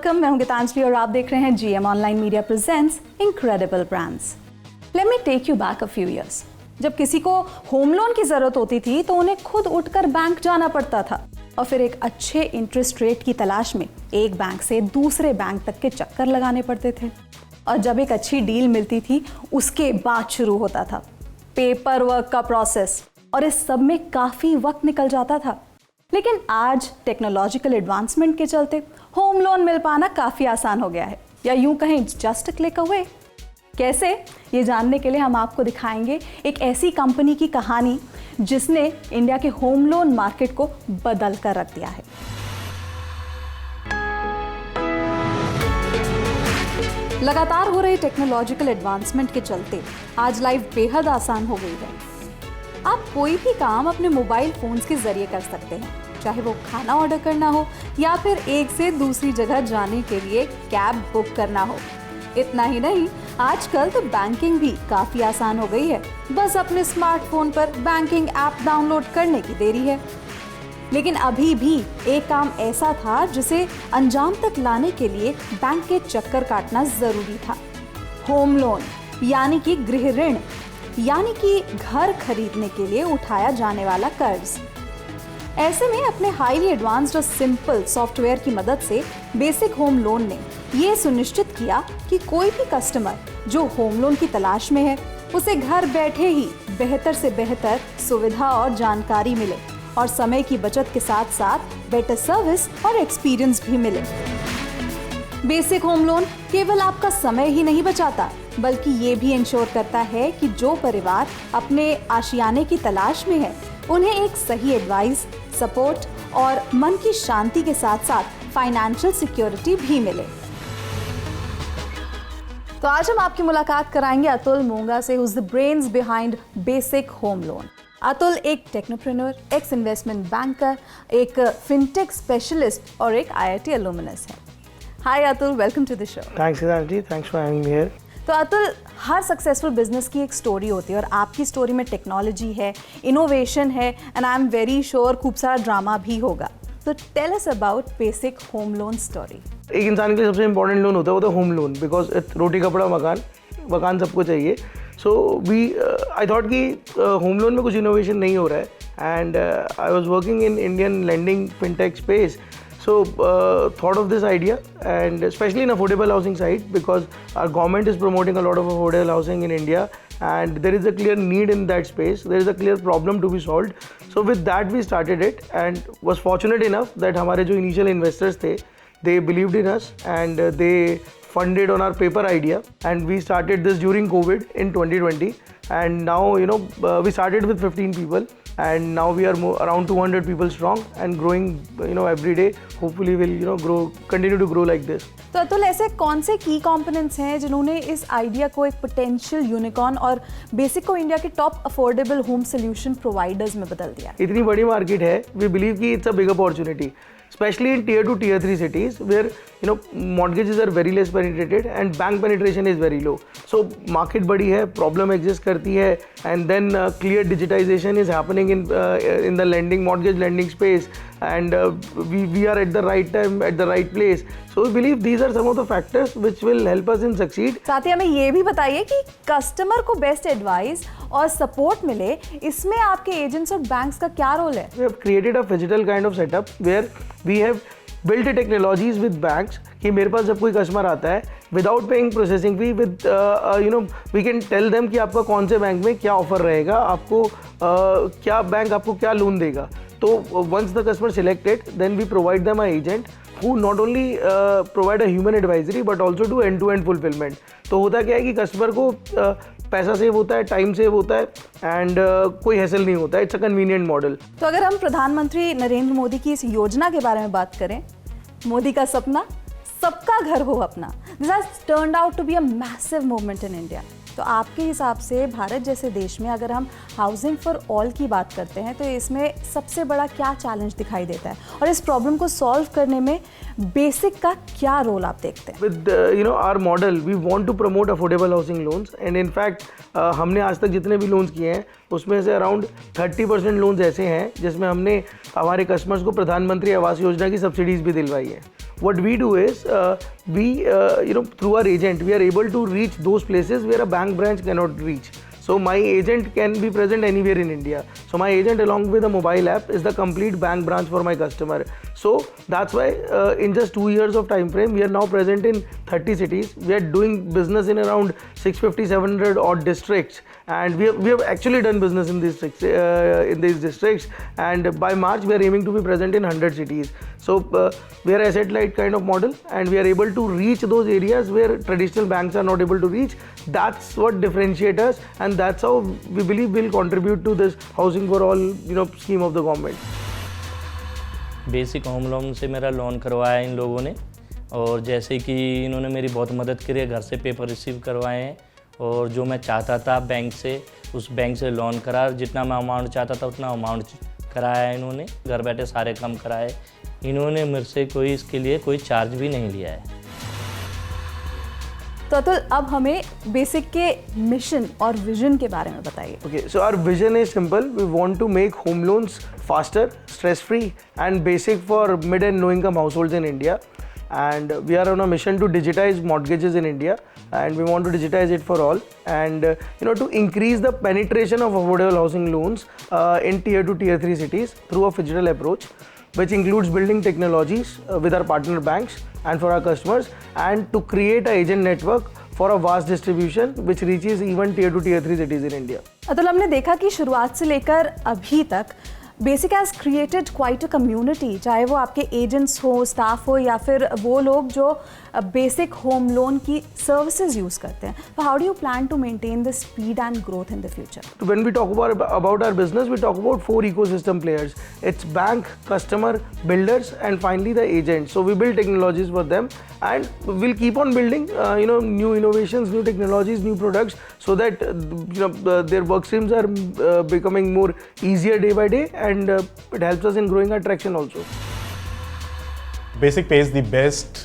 Welcome, मैं हूं गीतांजलि और आप देख रहे हैं GM online media presents incredible brands. Let me take you back a few years. जब किसी को होम लोन की जरूरत होती थी तो उन्हें खुद उठकर बैंक जाना पड़ता था और फिर एक अच्छे इंटरेस्ट रेट की तलाश में एक बैंक से दूसरे बैंक तक के चक्कर लगाने पड़ते थे। और जब एक अच्छी डील मिलती थी उसके बाद शुरू होता था पेपर वर्क का प्रोसेस, और इस सब में काफी वक्त निकल जाता था। लेकिन आज टेक्नोलॉजिकल एडवांसमेंट के चलते होम लोन मिल पाना काफी आसान हो गया है, या यूं कहें जस्ट क्लिक अवे। कैसे, ये जानने के लिए हम आपको दिखाएंगे एक ऐसी कंपनी की कहानी जिसने इंडिया के होम लोन मार्केट को बदल कर रख दिया है। लगातार हो रहे टेक्नोलॉजिकल एडवांसमेंट के चलते आज लाइफ बेहद आसान हो गई है। आप कोई भी काम अपने मोबाइल फोन्स के जरिए कर सकते हैं, चाहे वो खाना ऑर्डर करना हो या फिर एक से दूसरी जगह जाने के लिए कैब बुक करना हो। इतना ही नहीं, आजकल तो बैंकिंग भी काफी आसान हो गई है। बस अपने स्मार्टफोन पर बैंकिंग ऐप डाउनलोड करने की देरी है। लेकिन अभी भी एक काम ऐसा था जिसे अंजाम तक लाने के लिए बैंक के चक्कर काटना जरूरी था। होम लोन यानी कि गृह ऋण, यानी कि घर खरीदने के लिए उठाया जाने वाला कर्ज। ऐसे में अपने हाईली एडवांस्ड और सिंपल सॉफ्टवेयर की मदद से बेसिक होम लोन ने ये सुनिश्चित किया कि कोई भी कस्टमर जो होम लोन की तलाश में है उसे घर बैठे ही बेहतर से बेहतर सुविधा और जानकारी मिले, और समय की बचत के साथ साथ बेटर सर्विस और एक्सपीरियंस भी मिले। बेसिक होम लोन केवल आपका समय ही नहीं बचाता, बल्कि ये भी इंश्योर करता है कि जो परिवार अपने आशियाने की तलाश में है उन्हें एक सही एडवाइस, सपोर्ट और मन की शांति के साथ साथ फाइनेंशियल सिक्योरिटी भी मिले। तो आज हम आपकी मुलाकात कराएंगे अतुल मोंगा से, who's the brains behind basic home loan. Atul एक टेक्नोप्रेन्योर, एक्स इन्वेस्टमेंट बैंकर, एक फिनटेक स्पेशलिस्ट और एक IIT अलुमनस है। Hi Atul, welcome to the show. Thanks Geetanjali, thanks for having me here. तो अतुल, हर सक्सेसफुल बिजनेस की एक स्टोरी होती है और आपकी स्टोरी में टेक्नोलॉजी है, इनोवेशन है, and I am very sure खूब सारा ड्रामा भी होगा। तो tell us about Basic home Loan story. एक इंसान के लिए सबसे इंपॉर्टेंट लोन होता है वो तो होम लोन, बिकॉज रोटी कपड़ा मकान सबको चाहिए। सो आई थॉट कि होम लोन में कुछ इनोवेशन नहीं हो रहा है, and I was working in Indian lending fintech space. So thought of this idea, and especially in affordable housing side, because our government is promoting a lot of affordable housing in India, and there is a clear need in that space. There is a clear problem to be solved. So with that we started it, and was fortunate enough that हमारे जो initial investors थे, they believed in us and they funded on our paper idea, and we started this during COVID in 2020, and now we started with 15 people. And now we are around 200 people strong and growing, every day. Hopefully we'll, continue to grow like this. तो अतुल, ऐसे कौन से की components हैं जिन्होंने इस idea को एक पोटेंशियल यूनिकॉर्न और बेसिक को इंडिया के top affordable home solution providers में बदल दिया? इतनी बड़ी मार्केट है, we believe कि it's a big opportunity, especially in tier 2, tier 3 cities where mortgages are very less penetrated and bank penetration is very low. So market बड़ी है, problem exist करती है, and then clear digitization is happening in the mortgage lending space, and we are at the right time at the right place. So we believe these are some of the factors which will help us in succeed. साथ ही हमें ये भी बताइए कि customer को best advice और support मिले, इसमें आपके एजेंट्स और बैंक्स का क्या रोल है? We have created a phygital kind of setup where we have built technologies with banks कि मेरे पास जब कोई कस्टमर आता है without paying processing fee, with we can tell them कि आपका कौन से बैंक में क्या ऑफर रहेगा, आपको क्या बैंक आपको क्या लोन देगा। तो once the customer selected, then we provide them an agent who not only provide a human advisory but also do end-to-end fulfillment. तो होता क्या है कि कस्टमर को पैसा सेव होता है, टाइम सेव होता है, एंड कोई हैसल नहीं होता है। It's a convenient model. तो अगर हम प्रधानमंत्री नरेंद्र मोदी की इस योजना के बारे में बात करें, मोदी का सपना सबका घर हो अपना, this has turned out to be a massive movement in India. तो आपके हिसाब से भारत जैसे देश में अगर हम हाउसिंग फॉर ऑल की बात करते हैं तो इसमें सबसे बड़ा क्या चैलेंज दिखाई देता है, और इस प्रॉब्लम को सॉल्व करने में बेसिक का क्या रोल आप देखते हैं? With our model we want to promote affordable housing loans, and in fact हमने आज तक जितने भी लोन्स किए हैं उसमें से अराउंड 30% लोन्स ऐसे हैं जिसमें हमने हमारे कस्टमर्स को प्रधानमंत्री आवास योजना की सब्सिडीज़ भी दिलवाई है। what we do is through our agent we are able to reach those places where a bank branch cannot reach. So my agent can be present anywhere in India. So my agent along with a mobile app is the complete bank branch for my customer. So that's why in just 2 years of time frame we are now present in 30 cities. We are doing business in around 650-700 odd districts, and we have actually done business in these districts, and by March we are aiming to be present in 100 cities. So we are asset light kind of model, and we are able to reach those areas where traditional banks are not able to reach. That's what differentiates us, and that's how we believe will contribute to this housing for all scheme of the government. Basic home loan से मेरा loan करवाया इन लोगों ने, और जैसे कि इन्होंने मेरी बहुत मदद करी है, घर से पेपर रिसीव करवाए हैं, और जो मैं चाहता था बैंक से, उस बैंक से लोन करा, जितना मैं अमाउंट चाहता था उतना अमाउंट कराया है इन्होंने, घर बैठे सारे काम कराए। इन्होंने मेरे से कोई इसके लिए कोई चार्ज भी नहीं लिया है। तो अतुल, अब हमें बेसिक के मिशन और विजन के बारे में बताइए। Okay, so our vision is simple. We want to make home loans faster, stress-free, and basic for mid and low-income households in India. And we are on a mission to digitize mortgages in India, and we want to digitize it for all. And to increase the penetration of affordable housing loans in tier 2, tier 3 cities through a phygital approach, which includes building technologies with our partner banks and for our customers, and to create an agent network for a vast distribution which reaches even tier 2, tier 3 cities in India. Atul, हमने देखा कि शुरुआत से लेकर अभी तक basic has created quite a community, चाहे वो आपके एजेंट्स हो, स्टाफ हो, या फिर वो लोग जो बेसिक होम लोन की सर्विसेज यूज़ करते हैं. So how do you plan to maintain the speed and growth in the future? When we talk about our business, we talk about 4 ecosystem players. It's bank, customer, builders, and finally the agent. So we build technologies for them, and we'll keep on building new innovations, new technologies, new products, so that their work streams are becoming more easier day by day, and it helps us in growing our traction also. Basic pays the best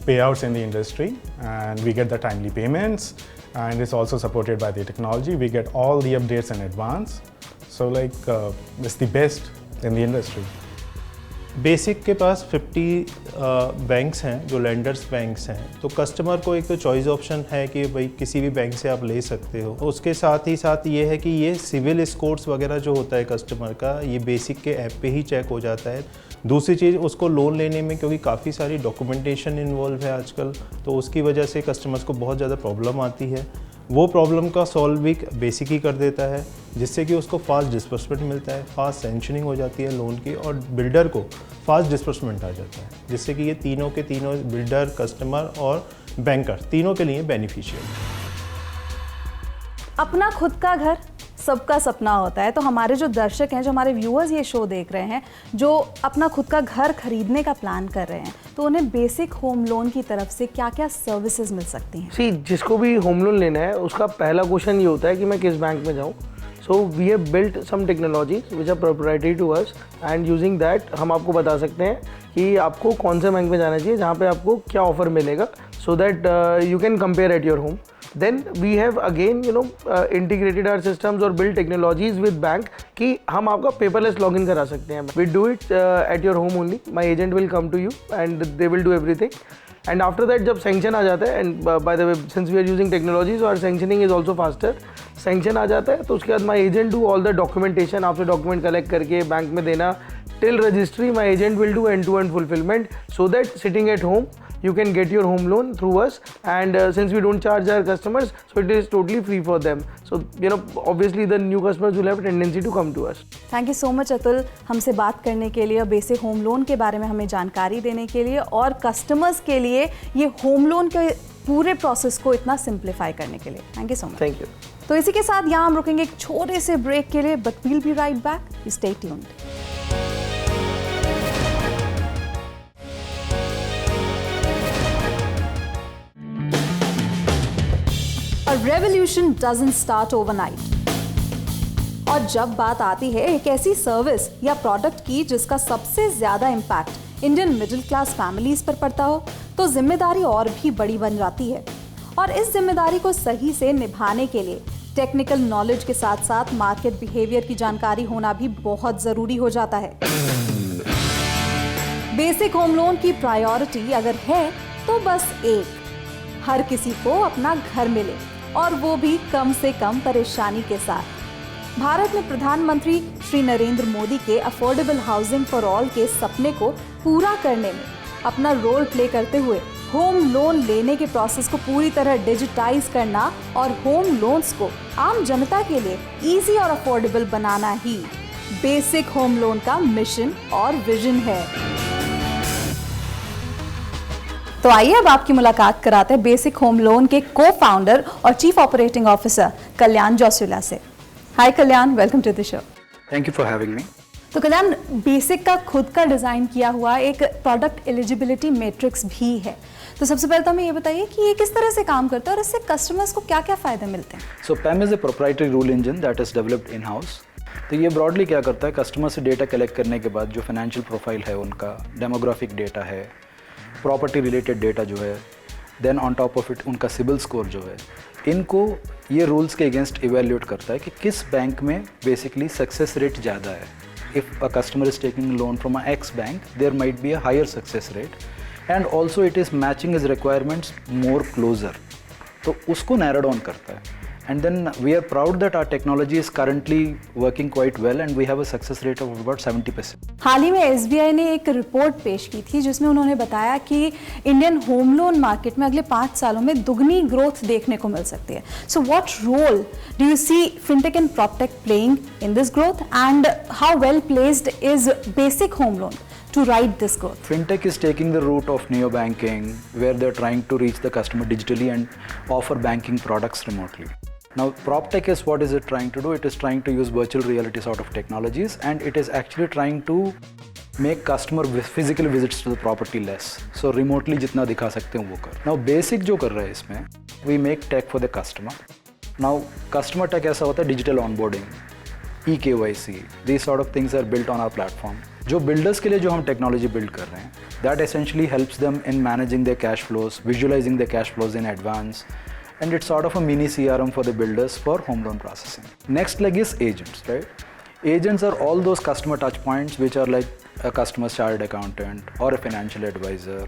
payouts in the industry, and we get the timely payments, and it's also supported by the technology. We get all the updates in advance, so it's the best in the industry. Basic के पास 50 banks हैं जो lenders banks हैं, तो customer को एक तो choice option है कि भाई किसी भी बैंक से आप ले सकते हो. उसके साथ ही साथ ये है कि ये सिविल स्कोर्स वगैरह जो होता है कस्टमर का, ये बेसिक के ऐप पे ही चेक हो जाता है. दूसरी चीज़, उसको लोन लेने में क्योंकि काफ़ी सारी डॉक्यूमेंटेशन इन्वॉल्व है आजकल, तो उसकी वजह से कस्टमर्स को बहुत ज़्यादा प्रॉब्लम आती है. वो प्रॉब्लम का सॉल्व भी बेसिक ही कर देता है, जिससे कि उसको फास्ट डिस्बर्समेंट मिलता है, फास्ट सेंक्शनिंग हो जाती है लोन की, और बिल्डर को फास्ट डिस्बर्समेंट आ जाता है, जिससे कि ये तीनों के तीनों, बिल्डर, कस्टमर और बैंकर, तीनों के लिए बेनिफिशियल. अपना खुद का घर सबका सपना होता है, तो हमारे जो दर्शक हैं, जो हमारे व्यूअर्स ये शो देख रहे हैं, जो अपना खुद का घर खरीदने का प्लान कर रहे हैं, तो उन्हें बेसिक होम लोन की तरफ से क्या क्या सर्विसेज मिल सकती हैं? जिसको भी होम लोन लेना है उसका पहला क्वेश्चन ये होता है कि मैं किस बैंक में जाऊँ. So we have built some technologies which are proprietary to us, and using that हम आपको बता सकते हैं कि आपको कौन से बैंक में जाना चाहिए, जहाँ पे आपको क्या ऑफर मिलेगा, so that you can compare at your home. Then we have again integrated our systems or built technologies with bank कि हम आपका paperless login करा सकते हैं. We do it at your home only. My agent will come to you and they will do everything. And after that जब sanction आ जाता है, and by the way since we are using technology so our sanctioning is also faster. Sanction आ जाता है तो उसके बाद my agent do all the documentation, आपसे document collect करके बैंक में देना, till registry my agent will do end-to-end fulfillment, so that sitting at home you can get your home loan through us, and since we don't charge our customers, so it is totally free for them. So obviously the new customers will have a tendency to come to us. Thank you so much Atul, हमसे बात करने के लिए, basic home loan के बारे में हमें जानकारी देने के लिए, और कस्टमर्स के लिए ये होम लोन के पूरे प्रोसेस को इतना सिंप्लीफाई करने के लिए. Thank you so much. Thank you. तो इसी के साथ यहाँ हम रुकेंगे एक छोटे से ब्रेक के लिए, but we'll be right back. Stay tuned. A revolution doesn't start overnight. और जब बात आती है एक ऐसी सर्विस या प्रोडक्ट की जिसका सबसे ज्यादा impact Indian middle class families पर पड़ता हो, तो जिम्मेदारी और भी बड़ी बन जाती है. और इस जिम्मेदारी को सही से निभाने के लिए टेक्निकल नॉलेज के साथ साथ मार्केट बिहेवियर की जानकारी होना भी बहुत जरूरी हो जाता है. बेसिक होम लोन की प्रायोरिटी अगर है तो बस एक, हर किसी को अपना घर मिले और वो भी कम से कम परेशानी के साथ। भारत में प्रधानमंत्री श्री नरेंद्र मोदी के अफोर्डेबल हाउसिंग फॉर ऑल के सपने को पूरा करने में अपना रोल प्ले करते हुए होम लोन लेने के प्रोसेस को पूरी तरह डिजिटाइज करना और होम लोन्स को आम जनता के लिए इजी और अफोर्डेबल बनाना ही बेसिक होम लोन का मिशन और विजन है। तो आइए अब आपकी मुलाकात कराते हैं बेसिक होम लोन के को फाउंडर और chief operating officer Kalyan Josula से। Hi Kalyan, welcome to the show. Thank you for having me. तो कल्याण, बेसिक का खुद का डिज़ाइन किया हुआ एक प्रोडक्ट एलिजिबिलिटी मैट्रिक्स भी है, तो सबसे पहले तो हमें ये बताइए कि ये किस तरह से काम करता है और इससे कस्टमर्स को क्या क्या फ़ायदे मिलते हैं। सो PEM is a proprietary rule engine that is developed in house. तो ये ब्रॉडली क्या करता है, कस्टमर से डेटा कलेक्ट करने के बाद जो फाइनेंशियल प्रोफाइल है उनका, डेमोग्राफिक डेटा है, प्रॉपर्टी रिलेटेड डेटा जो है, then on top of it उनका सिबिल स्कोर जो है, इनको ये रूल्स के अगेंस्ट इवेल्यूएट करता है कि किस बैंक में बेसिकली सक्सेस रेट ज़्यादा है। If a customer is taking loan from a X bank, there might be a higher success rate and also it is matching his requirements more closer, तो उसको narrow down करता है। And then we are proud that our technology is currently working quite well and we have a success rate of about 70%. हाल ही में SBI ने एक report पेश की थी जिसमें उन्होंने बताया कि इंडियन होम लोन मार्केट में अगले 5 सालों में दुगनी ग्रोथ देखने को मिल सकती है। So what role do you see fintech and proptech playing in this growth and how well placed is Basic home Loan to ride this growth? Fintech is taking the route of neo-banking, where they're trying to reach the customer digitally and offer banking products remotely. Now, PropTech is what is it trying to do? It is trying to use virtual reality sort of technologies, and it is actually trying to make customer physical visits to the property less. So remotely जितना दिखा सकते हैं वो कर। Now, basic जो कर रहा है इसमें, we make tech for the customer. Now, customer tech ऐसा होता है digital onboarding, eKYC, these sort of things are built on our platform. जो बिल्डर्स के लिए जो हम टेक्नोलॉजी बिल्ड कर रहे हैं, that essentially helps them in managing the cash flows, visualising the cash flows in advance, and it's sort of a mini CRM for the builders for home loan processing. Next leg is agents, right? Agents are all those customer touch points which are like a customer's chartered accountant or a financial advisor.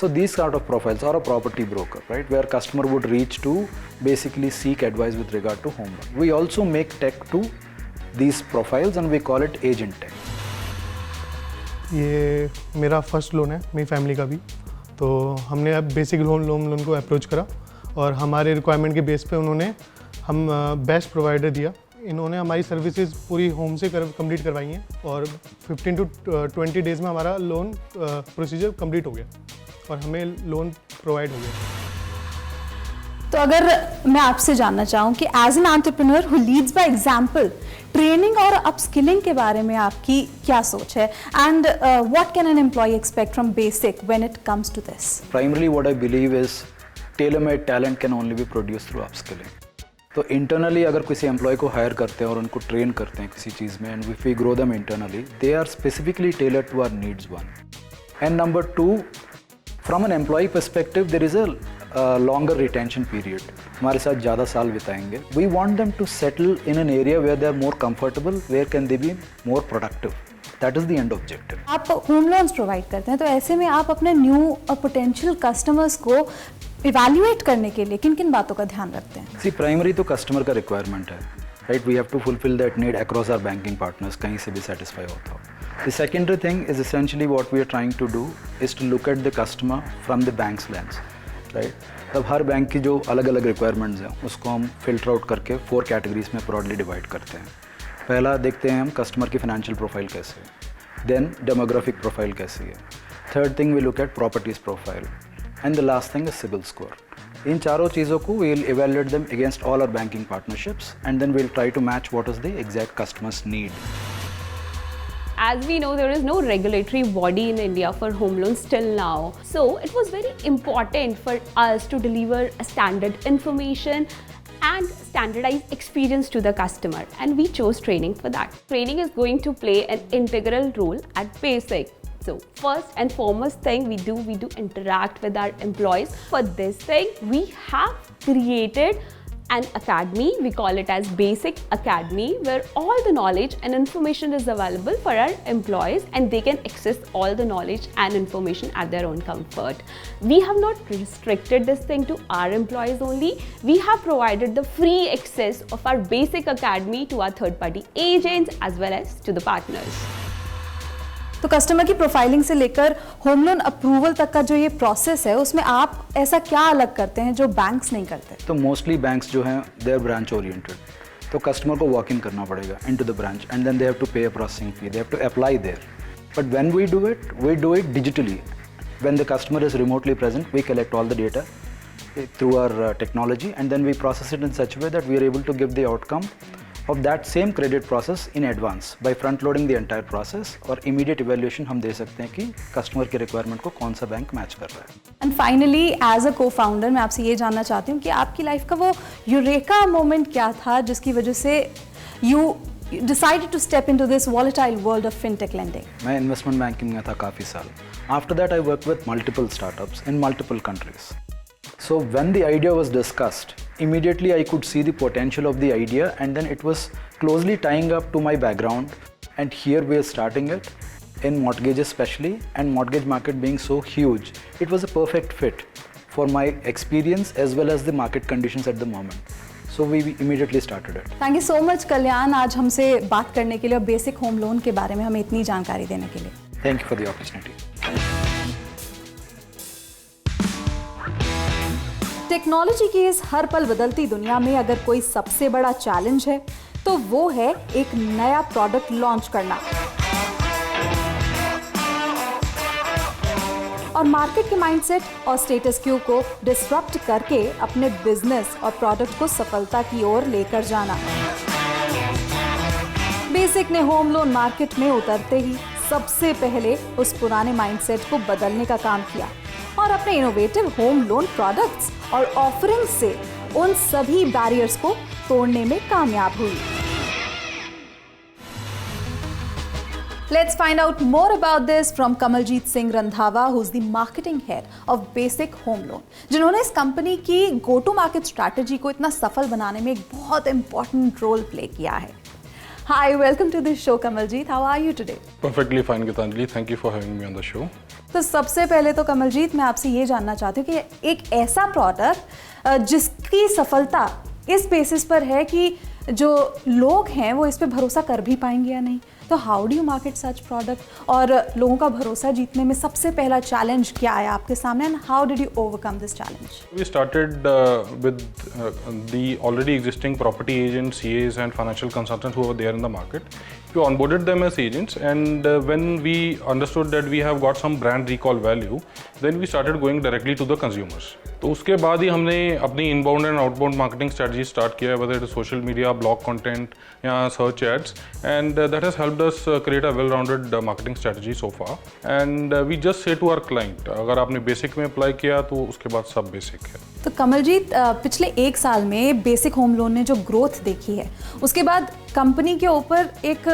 So these sort of profiles, or a property broker, right, where customer would reach to basically seek advice with regard to home loan. We also make tech to these profiles and we call it agent tech. ये मेरा first loan है मेरी family का भी, तो हमने अब basic loan को अप्रोच करा और हमारे रिक्वायरमेंट के बेस पे उन्होंने हम बेस्ट प्रोवाइडर दिया। इन्होंने हमारी सर्विसेज पूरी होम से कंप्लीट करवाई हैं और 15 to 20 डेज़ में हमारा लोन प्रोसीजर कंप्लीट हो गया और हमें लोन प्रोवाइड हो गया। तो अगर मैं आपसे जानना चाहूँ कि as an entrepreneur who leads by example, training और अपस्किलिंग के बारे में आपकी क्या सोच है and what can an employee expect from Basic when it comes to this? Primarily what I believe is tailor-made talent can only be produced through upskilling. तो internally अगर किसी एम्प्लॉय को हायर करते हैं और उनको ट्रेन करते हैं किसी चीज़ में, and if we grow them internally, they are specifically tailored to our needs, one. And number 2, from an employee perspective there is a longer retention period. हमारे साथ ज़्यादा साल बिताएंगे. We want them to settle in an area where they are more comfortable, where can they be more productive. That is the end objective. आप home loans provide करते हैं, तो ऐसे में आप अपने न्यू पोटेंशियल कस्टमर्स को इवैल्यूएट करने के लिए किन किन बातों का ध्यान रखते हैं? सी, प्राइमरी तो कस्टमर का रिक्वायरमेंट है, right? We have to fulfil that need across our banking partners, कहीं से भी सेटिस्फाई होता हो. The secondary thing is essentially what we are trying to do is to look at the customer from the bank's lens, right? तब हर bank की जो अलग अलग रिक्वायरमेंट्स हैं उसको हम फिल्टर आउट करके 4 कैटेगरीज में ब्रॉडली डिवाइड करते हैं. पहला देखते हैं हम कस्टमर की फाइनेंशियल प्रोफाइल कैसे है, देन डेमोग्राफिक प्रोफाइल कैसी है, third thing we look at properties profile, and the last thing is CIBIL score. इन चारों चीज़ों को we will evaluate them against all our banking partnerships and then we will try to match what is the exact customers need. As we know, there is no regulatory body in India for home loans till now. So it was very important for us to deliver a standard information and standardized experience to the customer, and we chose training for that. Training is going to play an integral role at Basic. So first and foremost thing we do interact with our employees. For this thing, we have created an academy. We call it as Basic Academy, where all the knowledge and information is available for our employees, and they can access all the knowledge and information at their own comfort. We have not restricted this thing to our employees only. We have provided the free access of our Basic Academy to our third-party agents as well as to the partners. तो customer की profiling से लेकर home loan approval तक का जो ये process है, उसमें आप ऐसा क्या अलग करते हैं जो बैंक्स नहीं करते? तो मोस्टली बैंक्स जो हैं दे आर ब्रांच ओरिएंटेड, तो कस्टमर को वॉक इन करना पड़ेगा into the branch and then they have to pay a processing fee, they have to apply there. But when we do it digitally. When the customer is remotely present, we collect all the data through our technology, and then we process it in such a way that we are able to give the outcome of that same credit process in advance by front loading the entire process. और immediate evaluation हम दे सकते हैं कि customer के requirement को कौन सा bank match कर रहा है. And finally as a co-founder मैं आपसे ये जानना चाहती हूँ कि आपकी लाइफ का वो यूरेका मोमेंट क्या था जिसकी वजह से you decided to step into this volatile world of fintech lending? मैं investment banking में था काफ़ी साल. After that I worked with multiple startups in multiple countries. So when the idea was discussed, immediately I could see the potential of the idea, and then it was closely tying up to my background, and here we are starting it in mortgages especially, and mortgage market being so huge, it was a perfect fit for my experience as well as the market conditions at the moment. So we immediately started it. Thank you so much Kalyan, आज हमसे बात करने के लिए और basic home loan के बारे में हमें इतनी जानकारी देने के लिए. Thank you for the opportunity. Technology की इस हर पल बदलती दुनिया में अगर कोई सबसे बड़ा चैलेंज है तो वो है एक नया प्रोडक्ट लॉन्च करना और मार्केट के माइंडसेट और स्टेटस क्यू को डिसरप्ट करके अपने बिजनेस और प्रोडक्ट को सफलता की ओर लेकर जाना. बेसिक ने होम लोन मार्केट में उतरते ही सबसे पहले उस पुराने माइंडसेट को बदलने का काम किया और अपने इनोवेटिव होम लोन प्रोडक्ट्स और ऑफरिंग्स से उन सभी बैरियर्स को तोड़ने में कामयाब हुई. Let's find out more about this from Kamaljeet Singh Randhawa, who's the marketing head of Basic Home Loan, जिन्होंने इस कंपनी की गो टू मार्केट स्ट्रैटेजी को इतना सफल बनाने में एक बहुत इंपॉर्टेंट रोल प्ले किया है. Hi, welcome to the show, Kamaljeet. How are you today? Perfectly fine, Gitanjali. Thank you for having me on the show. तो सबसे पहले तो कमलजीत मैं आपसे ये जानना चाहती हूँ कि एक ऐसा प्रोडक्ट जिसकी सफलता इस बेसिस पर है कि जो लोग हैं वो इस पे भरोसा कर भी पाएंगे या नहीं, तो how do you market such product और लोगों का भरोसा जीतने में सबसे पहला चैलेंज क्या आया आपके सामने and how did you overcome this challenge? We started with the already existing property agents, CAs and financial consultants who were there in the market. We onboarded them as agents, and when we understood that we have got some brand recall value, then we started going directly to the consumers. तो उसके बाद ही हमने अपनी inbound and outbound marketing strategy start किया, whether it is social media, blog content या search ads, and that has helped us create a well-rounded marketing strategy so far. And we just say to our client, अगर आपने basic में apply किया तो उसके बाद सब बेसिक है. तो कमलजीत, पिछले एक साल में बेसिक होम लोन ने जो ग्रोथ देखी है उसके बाद कंपनी के ऊपर एक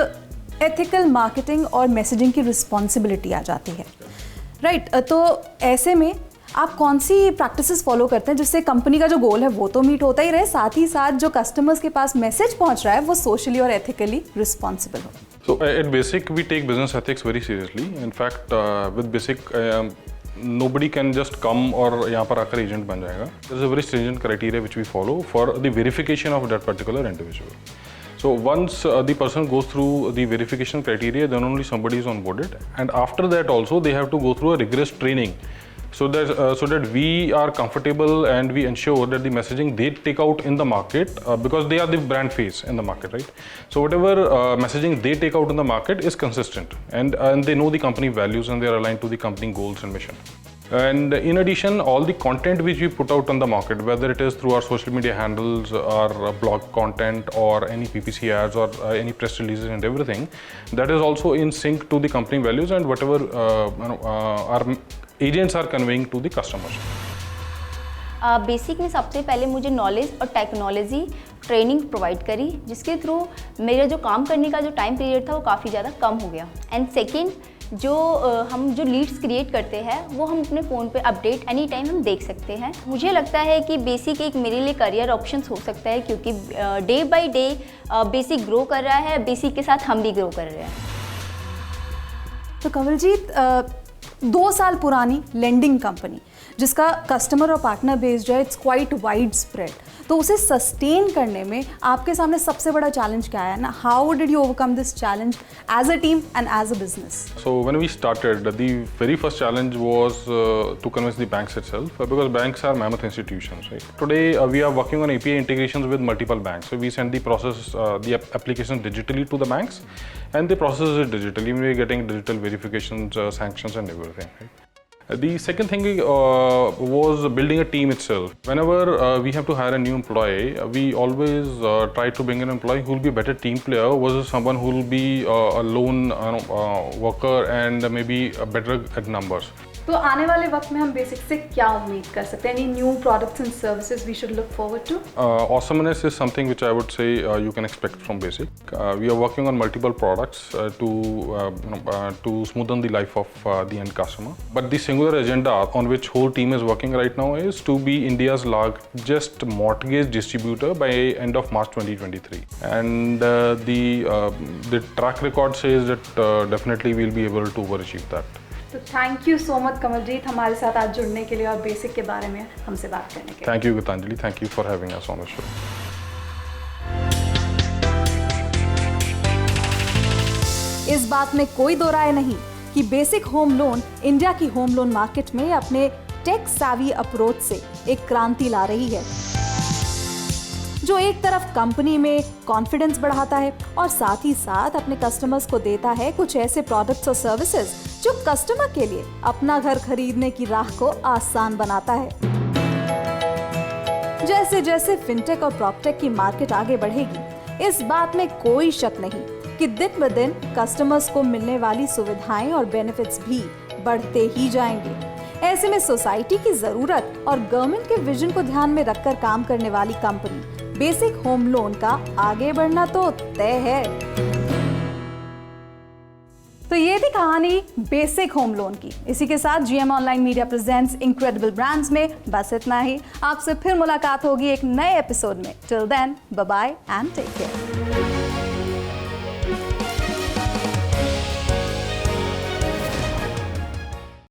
एथिकल मार्केटिंग और मैसेजिंग की रिस्पॉन्सिबिलिटी आ जाती है, राइट? तो ऐसे में आप कौन सी प्रैक्टिसेस फॉलो करते हैं जिससे कंपनी का जो गोल है वो तो मीट होता ही रहे, साथ ही साथ जो कस्टमर्स के पास मैसेज पहुंच रहा है वो सोशली और एथिकली रिस्पॉन्सिबल हो? So at Basic we take business ethics very seriously. In fact, with Basic nobody can just come और यहाँ पर आकर एजेंट बन जाएगा. There is a very stringent criteria which we follow for the verification of that particular individual. So once the person goes through the verification criteria, then only somebody is onboarded, and after that also they have to go through a rigorous training so that we are comfortable and we ensure that the messaging they take out in the market, because they are the brand face in the market, right? So whatever messaging they take out in the market is consistent, and they know the company values and they are aligned to the company goals and mission. And in addition, all the content which we put out on the market, whether it is through our social media handles or blog content or any PPC ads or any press releases and everything, that is also in sync to the company values and whatever our agents are conveying to the customers. Basic ने सबसे पहले मुझे knowledge और technology training provide करी, जिसके through मेरा जो काम करने का जो टाइम पीरियड था वो काफ़ी ज़्यादा कम हो गया. एंड सेकेंड, जो हम जो लीड्स क्रिएट करते हैं वो हम अपने फ़ोन पे अपडेट एनी टाइम हम देख सकते हैं। मुझे लगता है कि बेसिक एक मेरे लिए करियर ऑप्शंस हो सकता है, क्योंकि day by day basic grow कर रहा है, बेसिक के साथ हम भी ग्रो कर रहे हैं। तो कंवलजीत, 2 साल पुरानी लेंडिंग कंपनी जिसका कस्टमर और पार्टनर बेस जो है इट्स क्वाइट वाइड स्प्रेड, तो उसे सस्टेन करने में आपके सामने सबसे बड़ा चैलेंज क्या है ना? How did you overcome this challenge as a team and as a business? So when we started, the very first challenge was to convince the banks itself, because banks are mammoth institutions, right? Today we are working on API integrations with multiple banks. So we send the process, the application digitally to the banks, and they process it digitally. We are getting digital verifications, sanctions, and everything, right? The second thing was building a team itself. Whenever we have to hire a new employee, we always try to bring an employee who will be a better team player versus someone who will be a lone worker and maybe better at numbers. तो आने वाले वक्त में हम basic से क्या उम्मीद कर सकते हैं? Any new products and services we should look forward to? Awesomeness is something which I would say you can expect from Basic. We are working on multiple products to smoothen the life of the end customer. But the singular agenda on which whole team is working right now is to be India's largest mortgage distributor by end of March 2023. And the track record says that definitely we'll be able to overachieve that. तो thank you so much Kamaljeet हमारे साथ आज जुड़ने के लिए और basic के बारे में हमसे बात करने के लिए। Thank you, Gitanjali. Thank you for having us on the show. इस बात में कोई दो राय नहीं कि बेसिक होम लोन इंडिया की होम लोन मार्केट में अपने टेक savvy अप्रोच से एक क्रांति ला रही है, जो एक तरफ कंपनी में कॉन्फिडेंस बढ़ाता है और साथ ही साथ अपने कस्टमर्स को देता है कुछ ऐसे प्रोडक्ट्स और सर्विसेज जो कस्टमर के लिए अपना घर खरीदने की राह को आसान बनाता है। जैसे जैसे फिनटेक और प्रॉपटेक की मार्केट आगे बढ़ेगी, इस बात में कोई शक नहीं कि दिन ब दिन कस्टमर्स को मिलने वाली सुविधाएं और बेनिफिट्स भी बढ़ते ही जाएंगे। ऐसे में सोसाइटी की जरूरत और गवर्नमेंट के विजन को ध्यान में रखकर काम करने वाली कंपनी बेसिक होम लोन का आगे बढ़ना तो तय है। तो ये थी कहानी बेसिक होम लोन की। इसी के साथ GM online media presents incredible brands में बस इतना ही। आपसे फिर मुलाकात होगी एक नए एपिसोड में। Till then, bye bye and take care.